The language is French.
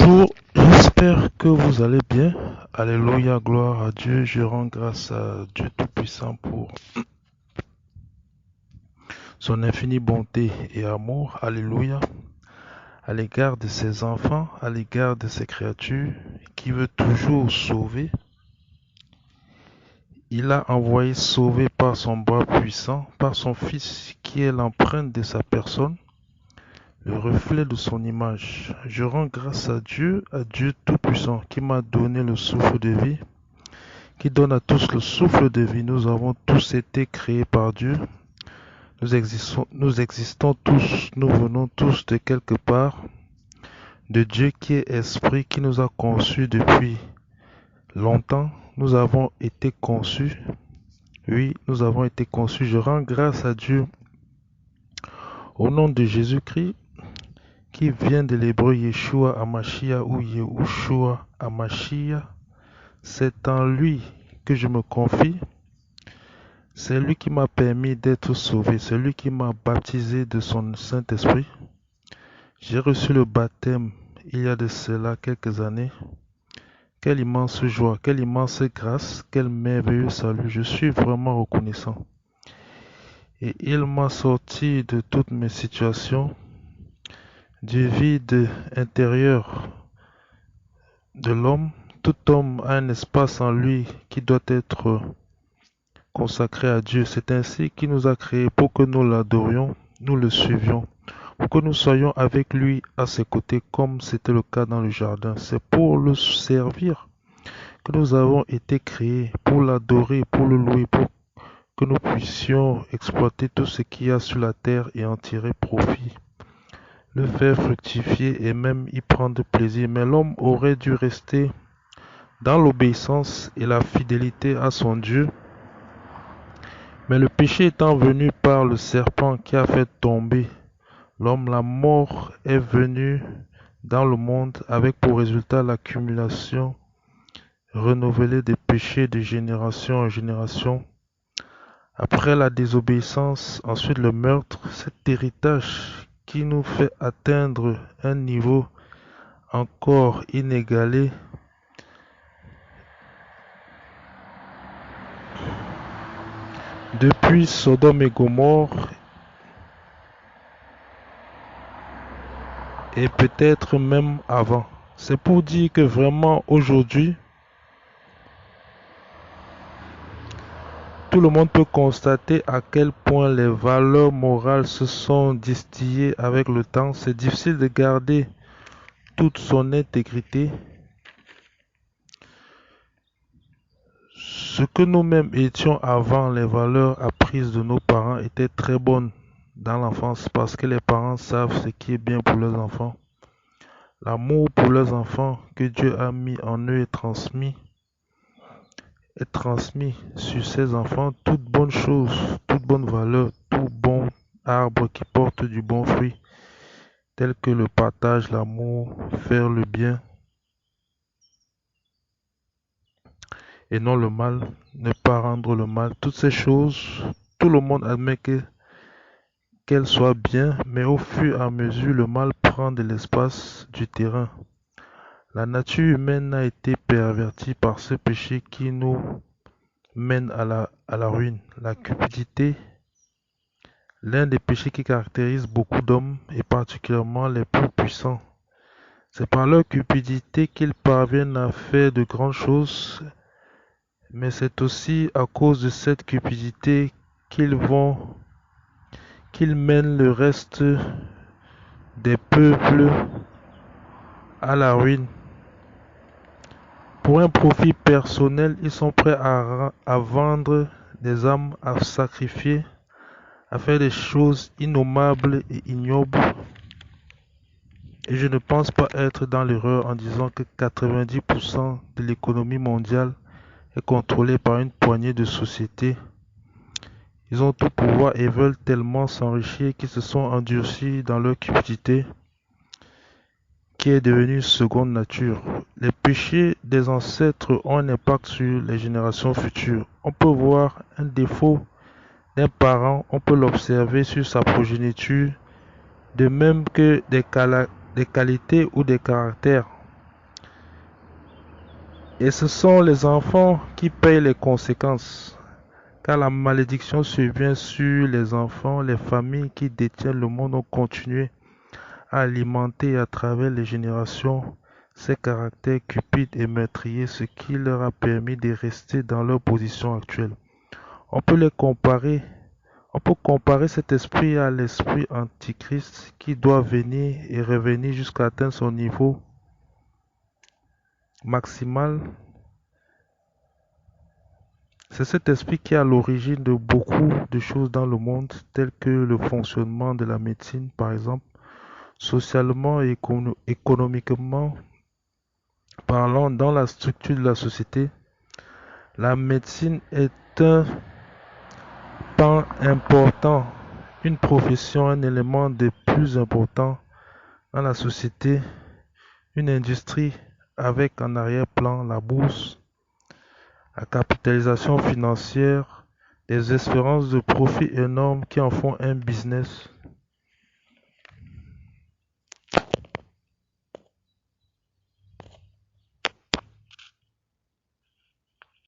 Bonjour, j'espère que vous allez bien. Alléluia, gloire à Dieu. Je rends grâce à Dieu Tout-Puissant pour son infinie bonté et amour. Alléluia. À l'égard de ses enfants, à l'égard de ses créatures, qui veut toujours sauver. Il a envoyé sauver par son bras puissant, par son Fils qui est l'empreinte de sa personne, le reflet de son image. Je rends grâce à Dieu Tout-Puissant, qui m'a donné le souffle de vie, qui donne à tous le souffle de vie. Nous avons tous été créés par Dieu. Nous existons tous, nous venons tous de quelque part, de Dieu qui est esprit, qui nous a conçus depuis longtemps. Nous avons été conçus. Oui, nous avons été conçus. Je rends grâce à Dieu au nom de Jésus-Christ, qui vient de l'hébreu Yeshua Amashia ou Yehoshua Amashia. C'est en lui que je me confie. C'est lui qui m'a permis d'être sauvé. C'est lui qui m'a baptisé de son Saint-Esprit. J'ai reçu le baptême il y a de cela quelques années. Quelle immense joie, quelle immense grâce, quel merveilleux salut. Je suis vraiment reconnaissant. Et il m'a sorti de toutes mes situations, du vide intérieur de l'homme. Tout homme a un espace en lui qui doit être consacré à Dieu. C'est ainsi qu'il nous a créés pour que nous l'adorions, nous le suivions, pour que nous soyons avec lui à ses côtés comme c'était le cas dans le jardin. C'est pour le servir que nous avons été créés, pour l'adorer, pour le louer, pour que nous puissions exploiter tout ce qu'il y a sur la terre et en tirer profit, le faire fructifier et même y prendre plaisir. Mais l'homme aurait dû rester dans l'obéissance et la fidélité à son Dieu. Mais le péché étant venu par le serpent qui a fait tomber l'homme, la mort est venue dans le monde avec pour résultat l'accumulation renouvelée des péchés de génération en génération. Après la désobéissance, ensuite le meurtre, cet héritage qui nous fait atteindre un niveau encore inégalé depuis Sodome et Gomorrhe et peut-être même avant. C'est pour dire que vraiment aujourd'hui, tout le monde peut constater à quel point les valeurs morales se sont distillées avec le temps. C'est difficile de garder toute son intégrité. Ce que nous-mêmes étions avant, les valeurs apprises de nos parents étaient très bonnes dans l'enfance parce que les parents savent ce qui est bien pour leurs enfants. L'amour pour leurs enfants que Dieu a mis en eux est transmis sur ses enfants. Toute bonne chose, toute bonne valeur, tout bon arbre qui porte du bon fruit, tel que le partage, l'amour, faire le bien et non le mal, ne pas rendre le mal. Toutes ces choses, tout le monde admet qu'elles soient bien, mais au fur et à mesure, le mal prend de l'espace du terrain. La nature humaine a été pervertie par ce péché qui nous mène à la ruine. La cupidité, l'un des péchés qui caractérise beaucoup d'hommes, et particulièrement les plus puissants. C'est par leur cupidité qu'ils parviennent à faire de grandes choses, mais c'est aussi à cause de cette cupidité qu'ils mènent le reste des peuples à la ruine. Pour un profit personnel, ils sont prêts à vendre des âmes, à sacrifier, à faire des choses innommables et ignobles. Et je ne pense pas être dans l'erreur en disant que 90% de l'économie mondiale est contrôlée par une poignée de sociétés. Ils ont tout pouvoir et veulent tellement s'enrichir qu'ils se sont endurcis dans leur cupidité qui est devenue seconde nature. Les péchés des ancêtres ont un impact sur les générations futures. On peut voir un défaut d'un parent, on peut l'observer sur sa progéniture, de même que des qualités ou des caractères. Et ce sont les enfants qui payent les conséquences. Car la malédiction survient sur les enfants, les familles qui détiennent le monde ont continué à alimenter à travers les générations ces caractères cupides et meurtriers, ce qui leur a permis de rester dans leur position actuelle. On peut les comparer, on peut comparer cet esprit à l'esprit antichrist qui doit venir et revenir jusqu'à atteindre son niveau maximal. C'est cet esprit qui est à l'origine de beaucoup de choses dans le monde, telles que le fonctionnement de la médecine, par exemple, socialement et économiquement parlant, dans la structure de la société. La médecine est un pan important, une profession, un élément des plus importants dans la société, une industrie avec en arrière-plan la bourse, la capitalisation financière, des espérances de profit énormes qui en font un business.